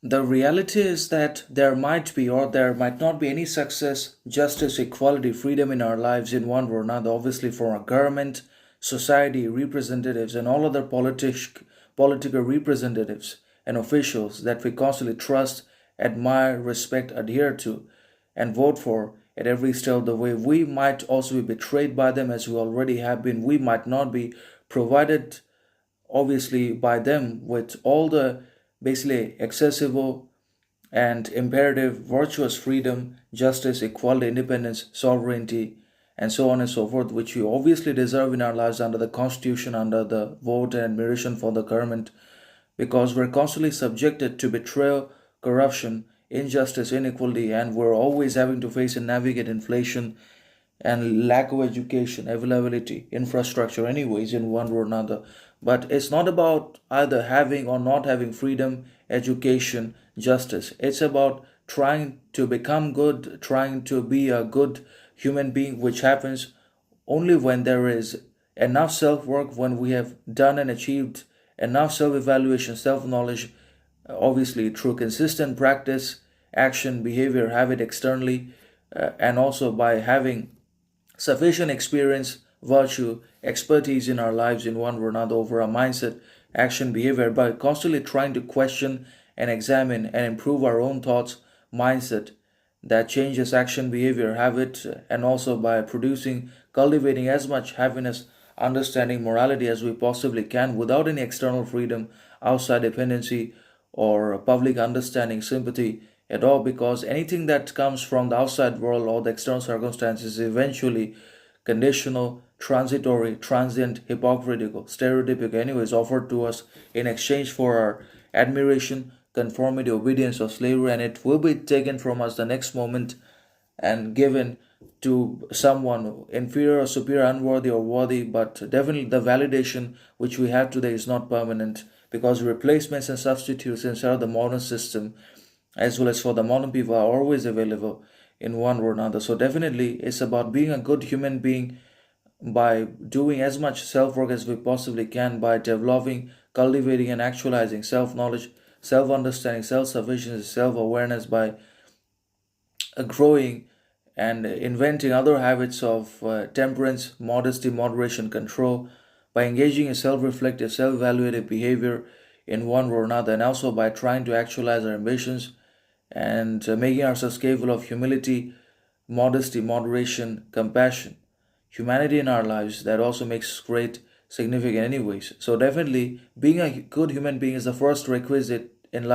The reality is that there might be or there might not be any success, justice, equality, freedom in our lives in one way or another, obviously from our government, society, representatives, and all other political representatives and officials that we constantly trust, admire, respect, adhere to, and vote for at every step of the way. We might also be betrayed by them as we already have been. We might not be provided obviously by them with all the basically accessible and imperative virtuous freedom, justice, equality, independence, sovereignty, and so on and so forth, which we obviously deserve in our lives under the constitution, under the vote and admiration for the government, because we're constantly subjected to betrayal, corruption, injustice, inequality, and we're always having to face and navigate inflation and lack of education, availability, infrastructure, anyways, in one or another. But it's not about either having or not having freedom, education, justice. It's about trying to become good, trying to be a good human being, which happens only when there is enough self work, when we have done and achieved enough self evaluation, self knowledge, obviously through consistent practice, action, behavior, habit externally, and also by having sufficient experience, virtue, expertise in our lives in one or another over our mindset, action, behavior, by constantly trying to question and examine and improve our own thoughts, mindset that changes action, behavior, habit, and also by producing, cultivating as much happiness, understanding, morality as we possibly can without any external freedom, outside dependency, or public understanding, sympathy at all, because anything that comes from the outside world or the external circumstances is eventually conditional, transitory, transient, hypocritical, stereotypical, anyways, offered to us in exchange for our admiration, conformity, obedience, or slavery, and it will be taken from us the next moment and given to someone inferior or superior, unworthy or worthy. But definitely the validation which we have today is not permanent, because replacements and substitutes inside of the modern system as well as for the modern people are always available in one or another. So definitely it's about being a good human being by doing as much self work as we possibly can, by developing, cultivating, and actualizing self knowledge, self understanding, self sufficiency, self awareness, by growing and inventing other habits of temperance, modesty, moderation, control, by engaging in self reflective, self evaluative behavior in one or another, and also by trying to actualize our ambitions and making ourselves capable of humility, modesty, moderation, compassion, humanity in our lives. That also makes us great, significant, anyways. So, definitely, being a good human being is the first requisite